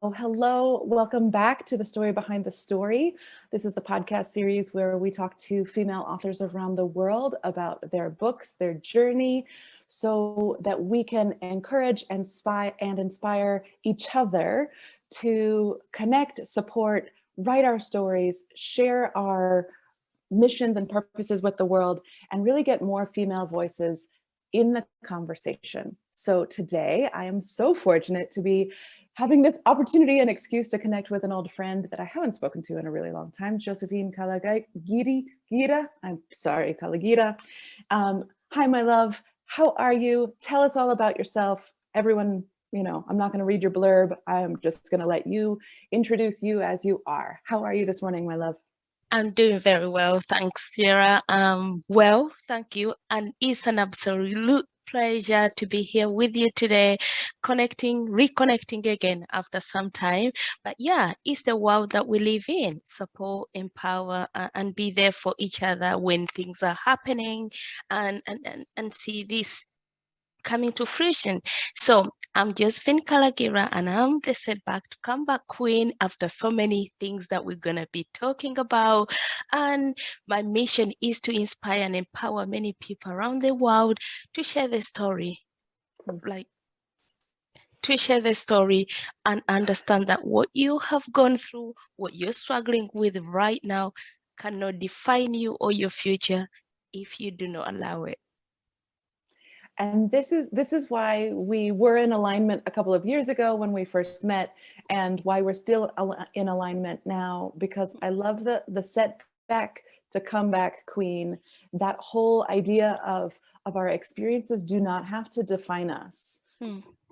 Hello, welcome back to the Story Behind the Story. This is the podcast series where we talk to female authors around the world about their books, their journey, so that we can encourage and inspire each other to connect, support, write our stories, share our missions and purposes with the world, and really get more female voices in the conversation. So today I am so fortunate to be having this opportunity and excuse to connect with an old friend that I haven't spoken to in a really long time, Josephine Kalagira. I'm sorry, Kalagira. Hi, my love. How are you? Tell us all about yourself. Everyone, I'm not going to read your blurb. I'm just going to let you introduce you as you are. How are you this morning, my love? I'm doing very well, thanks, Sarah. Well, thank you. And it's an absolute pleasure to be here with you today, reconnecting again after some time. But yeah, it's the world that we live in. Support, empower, and be there for each other when things are happening and see this coming to fruition. So I'm Josephine Kalagira, and I'm the Setback to Comeback Queen after so many things that we're going to be talking about. And my mission is to inspire and empower many people around the world to share their story, and understand that what you have gone through, what you're struggling with right now, cannot define you or your future if you do not allow it. And this is why we were in alignment a couple of years ago when we first met, and why we're still in alignment now, because I love the setback to comeback queen. That whole idea of our experiences do not have to define us.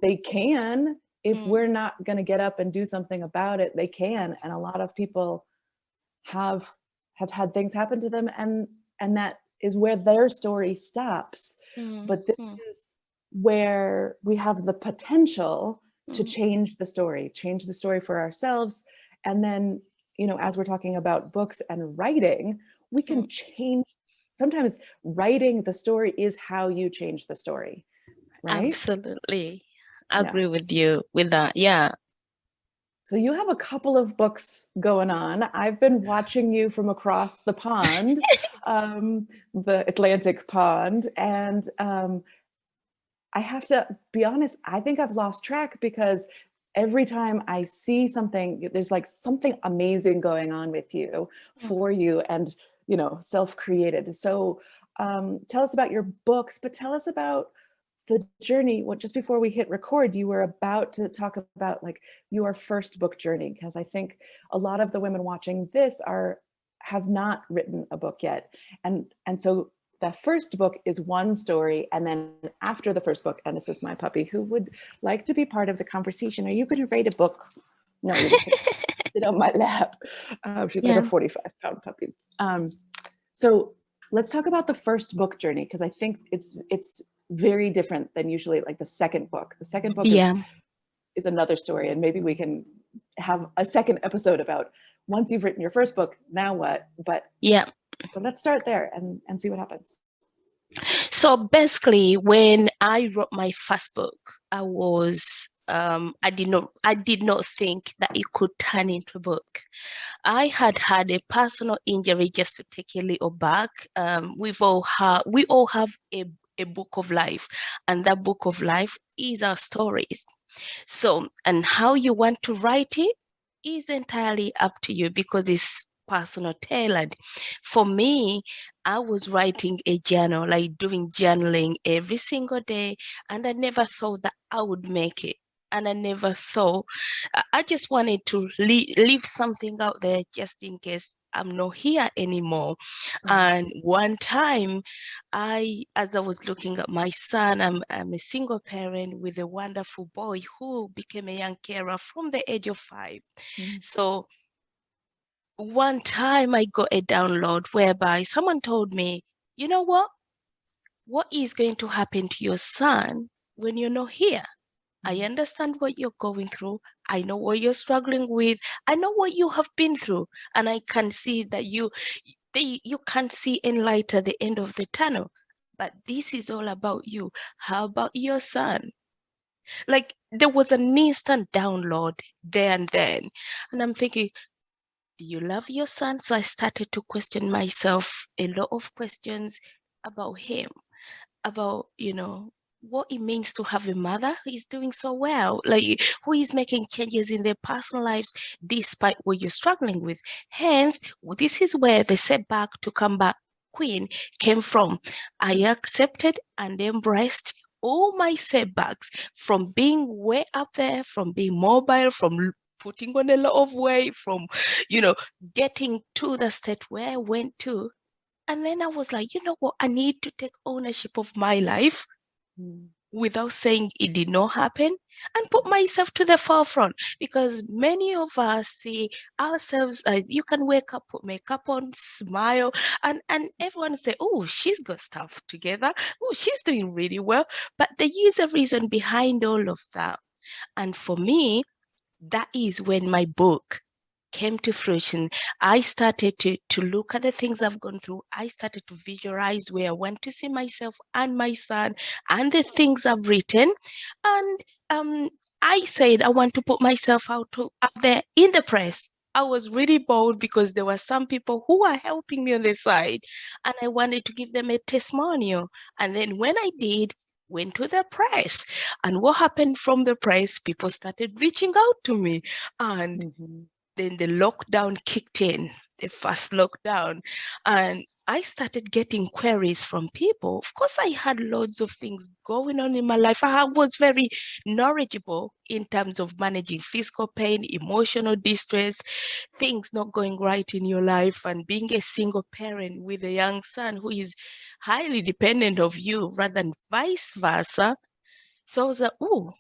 They can, if we're not going to get up and do something about it, they can. And a lot of people have had things happen to them, and that is where their story stops. But this is where we have the potential to change the story for ourselves. And then, as we're talking about books and writing, we can change. Sometimes writing the story is how you change the story, right? Absolutely. I agree with you with that. Yeah. So you have a couple of books going on. I've been watching you from across the pond, the Atlantic pond, and I have to be honest, I think I've lost track, because every time I see something, there's like something amazing going on with you, for you, and self-created. So tell us about your books, but tell us about the journey. Just before we hit record, you were about to talk about like your first book journey, because I think a lot of the women watching this have not written a book yet, and so the first book is one story, and then after the first book, and this is my puppy who would like to be part of the conversation. Are you going to write a book? No, you're just going to sit on my lap. She's like a 45-pound puppy. So let's talk about the first book journey, because I think it's very different than usually like the second book. The second book is another story, and maybe we can have a second episode about once you've written your first book, now what? But let's start there and see what happens. So basically, when I wrote my first book, I did not think that it could turn into a book. I had a personal injury. Just to take a little back, we all have a book of life, and that book of life is our stories. So, and how you want to write it is entirely up to you, because it's personal tailored. For me, I was writing a journal, like doing journaling every single day, and I never thought that I would make it. And I never thought, I just wanted to leave something out there just in case I'm not here anymore. And one time, as I was looking at my son, I'm a single parent with a wonderful boy who became a young carer from the age of 5. So one time I got a download whereby someone told me, you know what is going to happen to your son when you're not here? I understand what you're going through. I know what you're struggling with. I know what you have been through. And I can see that you can't see any light at the end of the tunnel. But this is all about you. How about your son? Like there was an instant download there and then. And I'm thinking, do you love your son? So I started to question myself a lot of questions about him, about, what it means to have a mother who is doing so well, like who is making changes in their personal lives despite what you're struggling with. Hence, this is where the setback to come back queen came from. I accepted and embraced all my setbacks, from being way up there, from being mobile, from putting on a lot of weight, from, getting to the state where I went to. And then I was like, you know what? I need to take ownership of my life without saying it did not happen, and put myself to the forefront, because many of us see ourselves as, you can wake up, put makeup on, smile, and everyone say, oh, she's got stuff together, oh, she's doing really well. But there is a reason behind all of that. And for me, that is when my book came to fruition. I started to look at the things I've gone through. I started to visualize where I want to see myself and my son and the things I've written. And I said I want to put myself out there in the press. I was really bold because there were some people who are helping me on the side, and I wanted to give them a testimonial. And then when I did, went to the press. And what happened from the press? People started reaching out to me, and then the lockdown kicked in, the first lockdown, and I started getting queries from people. Of course, I had loads of things going on in my life. I was very knowledgeable in terms of managing physical pain, emotional distress, things not going right in your life, and being a single parent with a young son who is highly dependent of you rather than vice versa. So I was like, oh,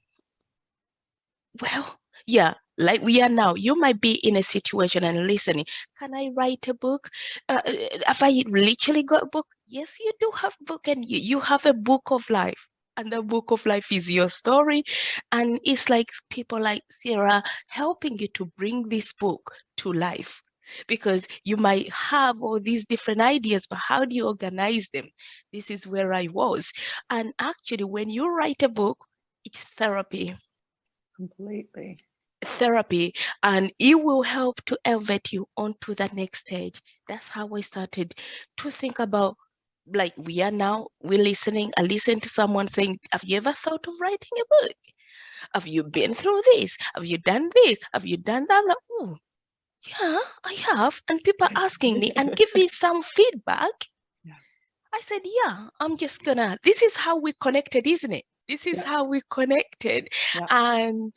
well, yeah, like we are now. You might be in a situation and listening. Can I write a book? Have I literally got a book? Yes, you do have a book, and you have a book of life. And the book of life is your story. And it's like people like Sarah helping you to bring this book to life. Because you might have all these different ideas, but how do you organize them? This is where I was. And actually, when you write a book, it's therapy. Completely. Therapy, and it will help to elevate you onto that next stage. That's how I started to think about, like we are now, we're listening. I listen to someone saying, have you ever thought of writing a book? Have you been through this? Have you done this? Have you done that? Like, oh, yeah, I have. And people asking me and give me some feedback. Yeah. I said, yeah, I'm just gonna, this is how we connected, isn't it? This is how we connected. And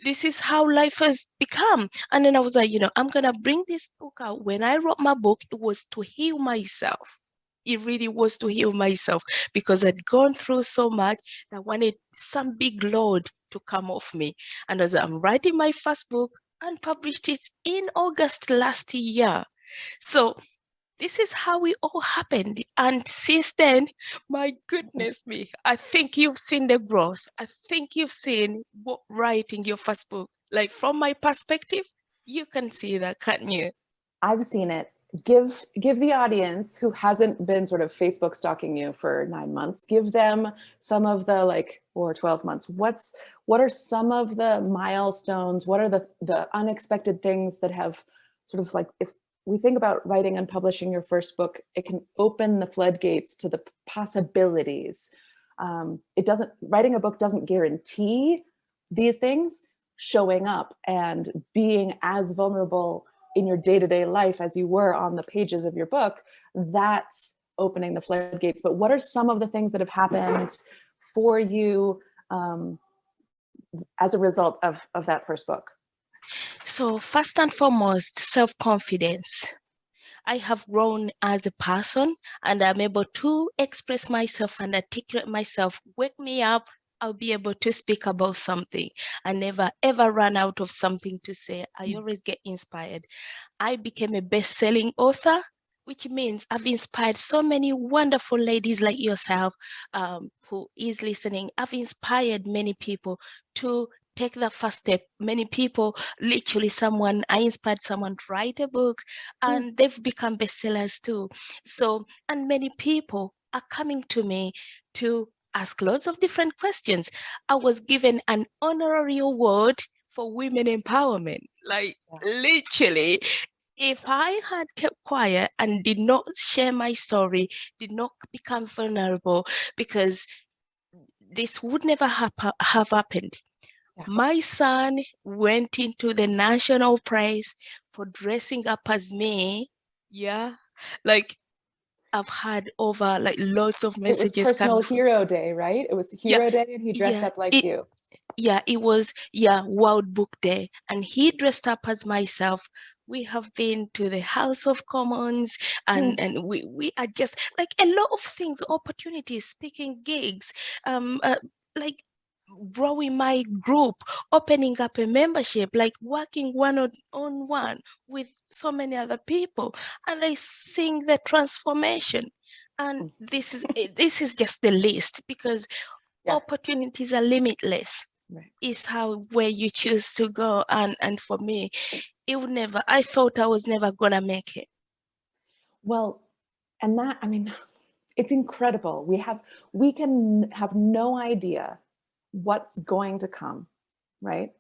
this is how life has become. And then I was like, I'm going to bring this book out. When I wrote my book, it was to heal myself. It really was to heal myself, because I'd gone through so much that I wanted some big load to come off me. And as I'm writing my first book, and published it in August last year. So this is how it all happened. And since then, my goodness me, I think you've seen the growth. I think you've seen what writing your first book, like from my perspective, you can see that, can't you? I've seen it. Give the audience who hasn't been sort of Facebook stalking you for 9 months, give them some of the or 12 months. What are some of the milestones? What are the unexpected things that have sort of, like, if we think about writing and publishing your first book, it can open the floodgates to the possibilities. Writing a book doesn't guarantee these things showing up and being as vulnerable in your day-to-day life as you were on the pages of your book. That's opening the floodgates. But what are some of the things that have happened for you as a result of that first book? So first and foremost, self-confidence. I have grown as a person, and I'm able to express myself and articulate myself. Wake me up, I'll be able to speak about something. I never ever run out of something to say. I always get inspired. I became a best-selling author, which means I've inspired so many wonderful ladies like yourself, who is listening. I've inspired many people to take the first step. Many people, literally I inspired someone to write a book, and they've become bestsellers too. So, and many people are coming to me to ask lots of different questions. I was given an honorary award for women empowerment. Like literally, if I had kept quiet and did not share my story, did not become vulnerable, because this would never have happened. Yeah. My son went into the national praise for dressing up as me. Yeah. Like I've had over like lots of It was messages Personal come. Hero Day, right? It was Yeah. Hero Day and he dressed up like you. Yeah, it was, World Book Day, and he dressed up as myself. We have been to the House of Commons, and we are just like a lot of things, opportunities, speaking gigs, like growing my group, opening up a membership, like working on one with so many other people, and I seeing the transformation. And this is just the list, because opportunities are limitless. Right. Is how where you choose to go. And for me, I thought I was never gonna make it. Well, and that, I mean, it's incredible. We can have no idea what's going to come, right?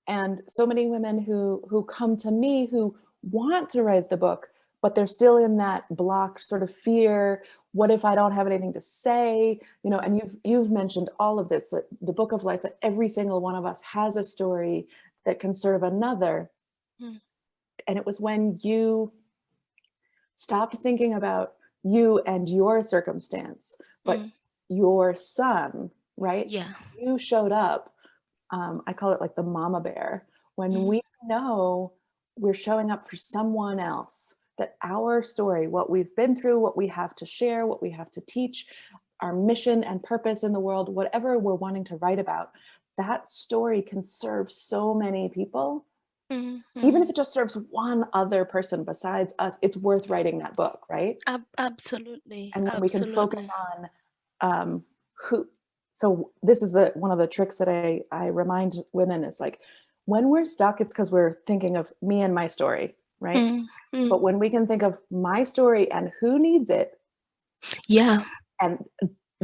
And so many women who come to me who want to write the book, but they're still in that blocked sort of fear. What if I don't have anything to say? You know, and you've mentioned all of this, that the book of life, that every single one of us has a story that can serve another. And it was when you stopped thinking about you and your circumstance, but your son, right? Yeah. You showed up. I call it like the mama bear. When we know we're showing up for someone else, that our story, what we've been through, what we have to share, what we have to teach, our mission and purpose in the world, whatever we're wanting to write about, that story can serve so many people. Even if it just serves one other person besides us, it's worth writing that book, right? Absolutely. And when we can focus Absolutely. on who, so this is one of the tricks that I remind women is like, when we're stuck, it's because we're thinking of me and my story, right? But when we can think of my story and who needs it, yeah, and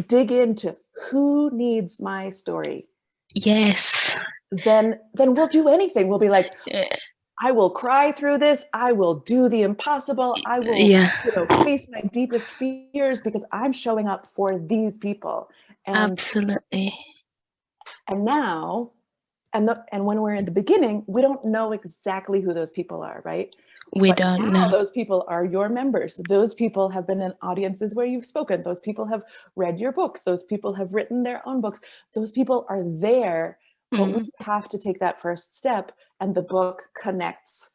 dig into who needs my story, yes, then we'll do anything. We'll be like, I will cry through this. I will do the impossible. I will, face my deepest fears because I'm showing up for these people. And absolutely. and now, and when we're in the beginning, we don't know exactly who those people are, right? We But don't now know. those people are your members. Those people have been in audiences where you've spoken. Those people have read your books. Those people have written their own books. Those people are there, but we have to take that first step, and the book connects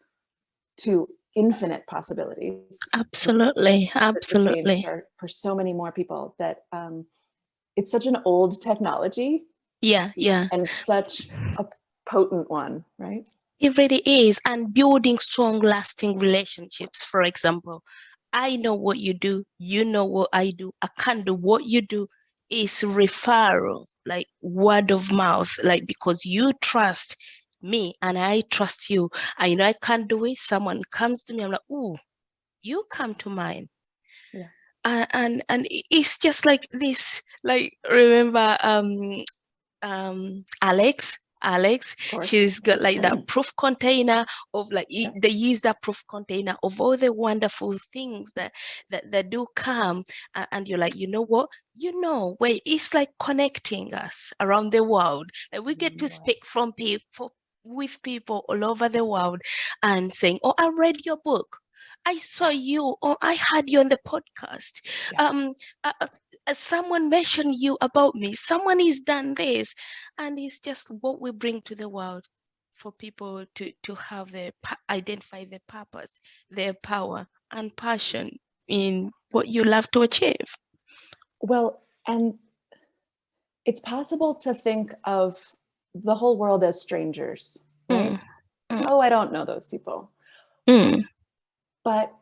to infinite possibilities. Absolutely. Absolutely. For so many more people, that it's such an old technology. Yeah. And such a potent one, right? It really is. And building strong, lasting relationships, for example. I know what you do. You know what I do. I can't do what you do. Is referral, like word of mouth, like because you trust me and I trust you. I know I can't do it. Someone comes to me, I'm like, ooh, you come to mind. Yeah. And it's just like this. Like remember, Alex, she's got like that proof container of like they use that proof container of all the wonderful things that do come, and you're like, you know what, where it's like connecting us around the world. Like we get to speak from people with people all over the world and saying, oh, I read your book, I saw you, or I had you on the podcast. Someone mentioned you about me, someone has done this. And it's just what we bring to the world for people to have identify their purpose, their power and passion in what you love to achieve. Well, and it's possible to think of the whole world as strangers, right? Oh, I don't know those people. But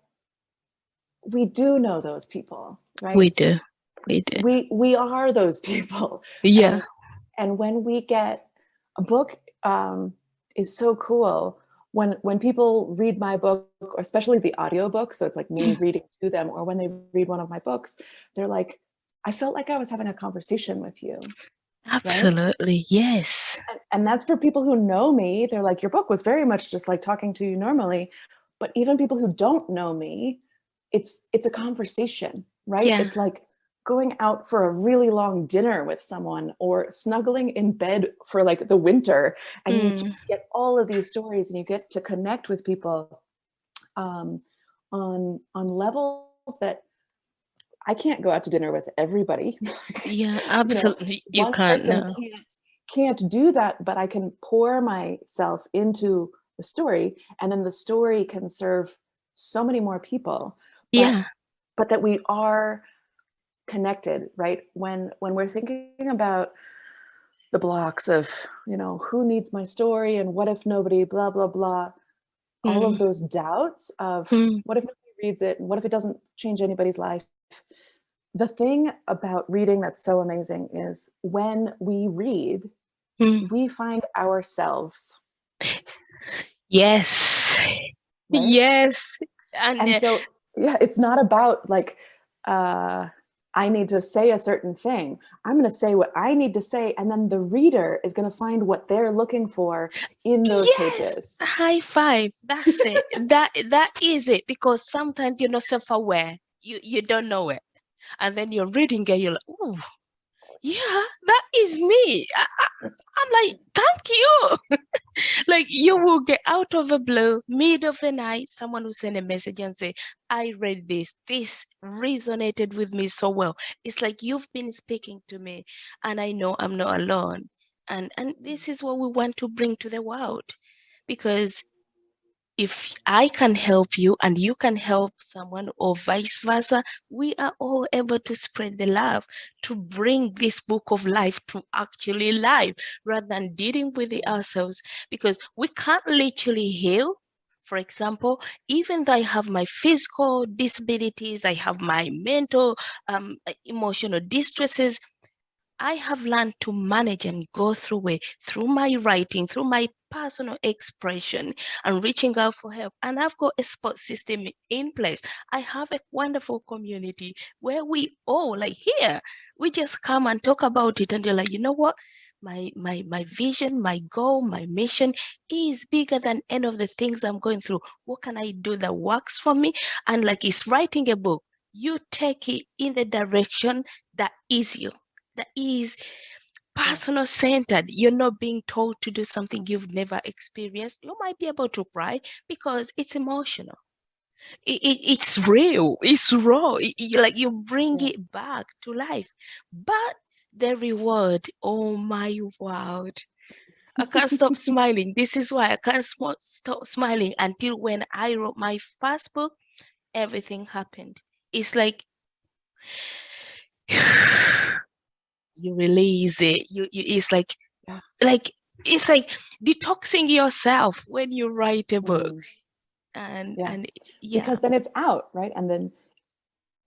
we do know those people, right? We do. We are those people. Yeah. And when we get a book, is so cool. When people read my book, or especially the audiobook, so it's like me reading to them, or when they read one of my books, they're like, I felt like I was having a conversation with you. Absolutely. Right? Yes. And that's for people who know me. They're like, your book was very much just like talking to you normally. But even people who don't know me, it's a conversation, right? Yeah. It's like going out for a really long dinner with someone, or snuggling in bed for like the winter, and you just get all of these stories, and you get to connect with people on levels that I can't go out to dinner with everybody. Yeah, absolutely. You One can't person know. can't do that, but I can pour myself into the story, and then the story can serve so many more people. Yeah. But that we are connected, right? When we're thinking about the blocks of, who needs my story, and what if nobody, blah, blah, blah, all of those doubts of what if nobody reads it, and what if it doesn't change anybody's life? The thing about reading that's so amazing is when we read, we find ourselves. Yes. Right? Yes. And so, yeah, it's not about like, I need to say a certain thing. I'm going to say what I need to say, and then the reader is going to find what they're looking for in those pages. High five. That's it. That is it. Because sometimes you're not self-aware. You don't know it. And then you're reading it, you're like, oh, yeah, that is me. I'm like, thank you. Like, you will get out of a blue, mid of the night, someone will send a message and say, I read this. This resonated with me so well. It's like you've been speaking to me, and I know I'm not alone. And this is what we want to bring to the world. Because if I can help you and you can help someone, or vice versa, we are all able to spread the love, to bring this book of life to actually life, rather than dealing with it ourselves, because we can't literally heal. For example, even though I have my physical disabilities, I have my mental, emotional distresses, I have learned to manage and go through it through my writing, through my personal expression, and reaching out for help. And I've got a support system in place. I have a wonderful community where we all, like here, we just come and talk about it, and you're like, you know what? My vision, my goal, my mission is bigger than any of the things I'm going through. What can I do that works for me? And like, it's writing a book. You take it in the direction that is you, that is personal centered. You're not being told to do something you've never experienced. You might be able to cry because it's emotional. It's real. It's raw. Like, you bring it back to life. But the reward, oh my word. I can't stop smiling. This is why I can't stop smiling until when I wrote my first book, everything happened. It's like you release it. It's like it's like detoxing yourself when you write a book. And because then it's out, right? And then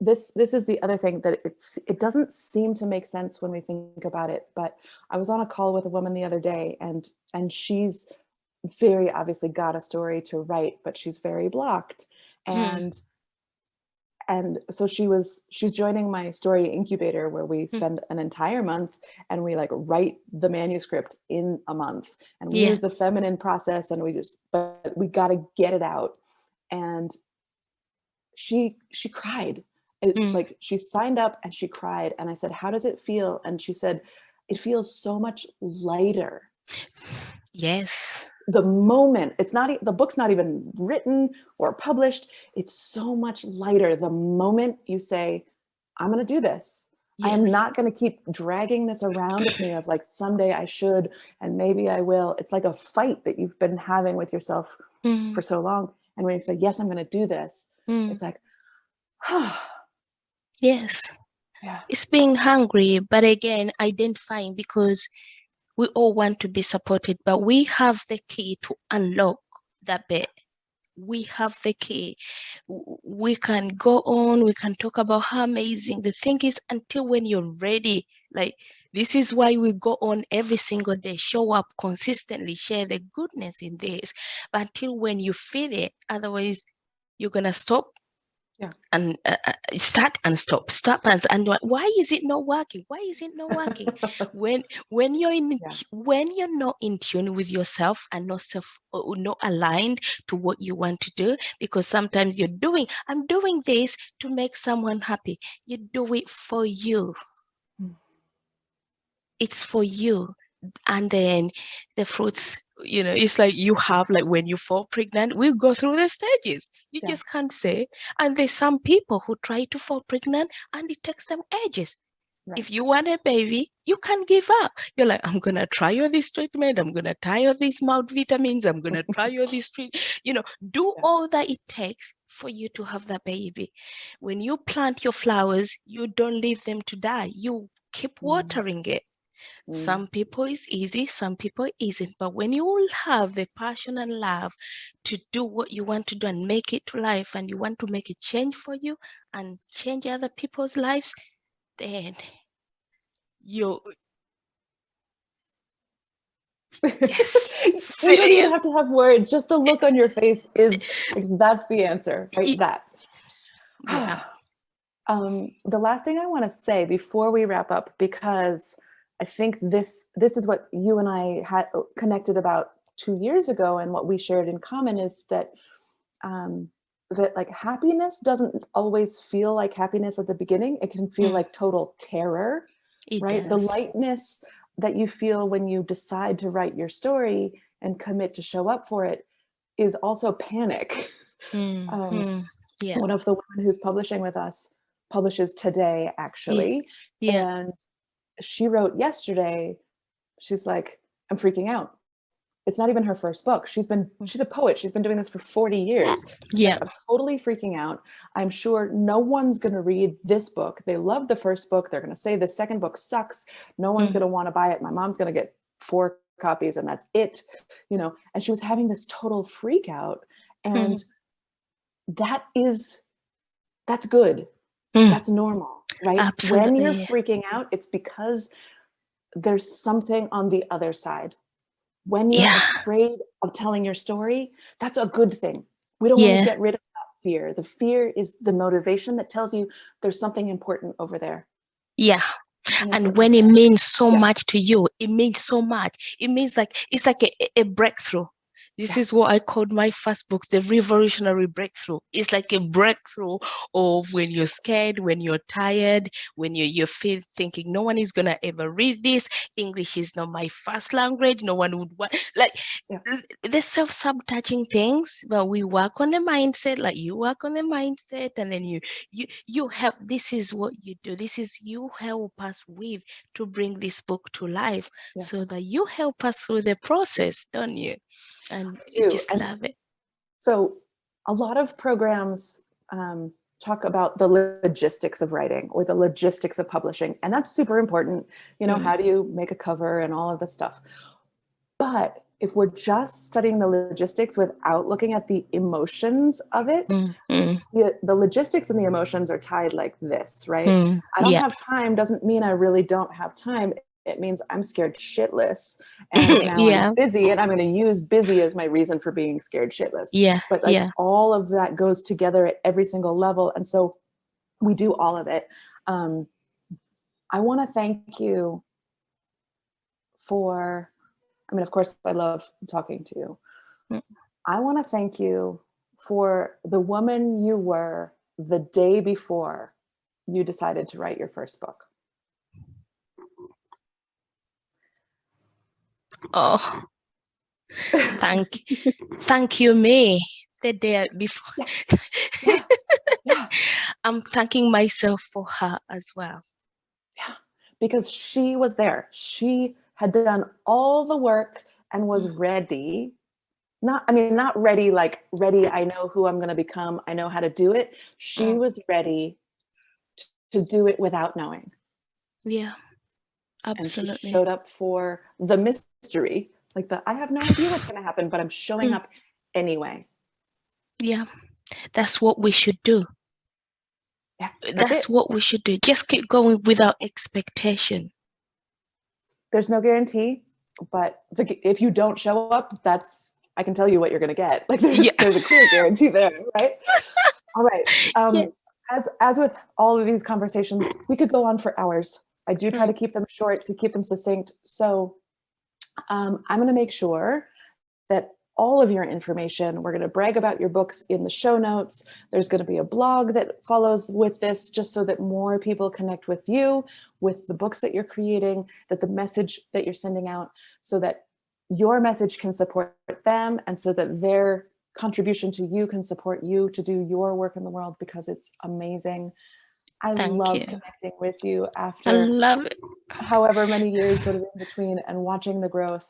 this is the other thing, that it doesn't seem to make sense when we think about it. But I was on a call with a woman the other day, and she's very obviously got a story to write, but she's very blocked. And so she's joining my story incubator, where we spend an entire month, and we like write the manuscript in a month, and we use the feminine process, and but we got to get it out. And she cried. Like, she signed up and she cried, and I said, how does it feel? And she said, it feels so much lighter. Yes. The moment the book's not even written or published, it's so much lighter the moment you say, I'm going to do this. Yes. I am not going to keep dragging this around with me of like, someday I should, and maybe I will. It's like a fight that you've been having with yourself for so long. And when you say, yes, I'm going to do this, it's like, yes. Yeah. It's being hungry, but again, identifying, because we all want to be supported, but we have the key to unlock that bit. We have the key. We can go on, we can talk about how amazing the thing is, until when you're ready. Like, this is why we go on every single day, show up consistently, share the goodness in this, but until when you feel it. Otherwise, you're going to stop And start and stop, and why is it not working? Why is it not working? when you're not in tune with yourself and not aligned to what you want to do, because sometimes I'm doing this to make someone happy. You do it for you. It's for you. And then the fruits, it's like you have, like when you fall pregnant, we go through the stages. You just can't say. And there's some people who try to fall pregnant and it takes them ages. Right. If you want a baby, you can't give up. You're like, I'm going to try all this treatment. I'm going to try all these multivitamins. I'm going to try all this do all that it takes for you to have that baby. When you plant your flowers, you don't leave them to die. You keep watering it. Some people it's easy, some people it isn't. But when you all have the passion and love to do what you want to do and make it to life, and you want to make a change for you and change other people's lives, then you yes. You don't even have to have words. Just the look on your face is like, that's the answer, right? That. Yeah. The last thing I want to say before we wrap up, because I think this is what you and I had connected about 2 years ago, and what we shared in common is that that like happiness doesn't always feel like happiness at the beginning. It can feel like total terror, right? The lightness that you feel when you decide to write your story and commit to show up for it is also panic. One of the women who's publishing with us publishes today, actually. And she wrote yesterday, she's like, I'm freaking out. It's not even her first book. She's a poet. She's been doing this for 40 years. Yeah. I'm totally freaking out. I'm sure no one's going to read this book. They love the first book. They're going to say the second book sucks. No one's going to want to buy it. My mom's going to get 4 copies and that's it, and she was having this total freak out. And that's good. That's normal, right? Absolutely. When you're freaking out, it's because there's something on the other side. When you're afraid of telling your story, that's a good thing. We don't want to get rid of that fear. The fear is the motivation that tells you there's something important over there. Yeah. And when it means so much to you, it means so much. It means it's like a breakthrough. This is what I called my first book, The Revolutionary Breakthrough. It's like a breakthrough of when you're scared, when you're tired, when you feel thinking no one is going to ever read this. English is not my first language. No one would want, the self-sabotaging things, but we work on the mindset, like you work on the mindset, and then you help. This is what you do. This is you help us with to bring this book to life, so that you help us through the process, don't you? And you just love it. So a lot of programs talk about the logistics of writing or the logistics of publishing. And that's super important. How do you make a cover and all of this stuff? But if we're just studying the logistics without looking at the emotions of it, the logistics and the emotions are tied like this, right? I don't have time doesn't mean I really don't have time. It means I'm scared shitless, and now I'm busy, and I'm going to use busy as my reason for being scared shitless. But all of that goes together at every single level. And so we do all of it. I want to thank you for, of course, I love talking to you. I want to thank you for the woman you were the day before you decided to write your first book. Oh, thank you, me, the day before. I'm thanking myself for her as well. Yeah, because she was there. She had done all the work and was ready. Not ready, like ready, I know who I'm going to become. I know how to do it. She was ready to do it without knowing. Yeah. Absolutely. And she showed up for the mystery, I have no idea what's going to happen, but I'm showing up anyway. Yeah, that's what we should do. Yeah, that's what we should do. Just keep going without expectation. There's no guarantee, but if you don't show up, I can tell you what you're going to get. There's a clear guarantee there, right? All right. Yes. As with all of these conversations, we could go on for hours. I do try to keep them short, to keep them succinct. So I'm going to make sure that all of your information, we're going to brag about your books in the show notes. There's going to be a blog that follows with this, just so that more people connect with you, with the books that you're creating, that the message that you're sending out, so that your message can support them, and so that their contribution to you can support you to do your work in the world, because it's amazing. I Thank love you. connecting with you I after love it. however many years sort of in between, and watching the growth.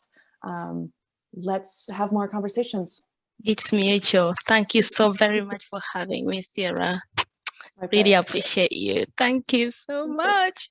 Let's have more conversations. It's mutual. Thank you so very much for having me, Sarah. My Really pleasure. appreciate you. Thank you so much.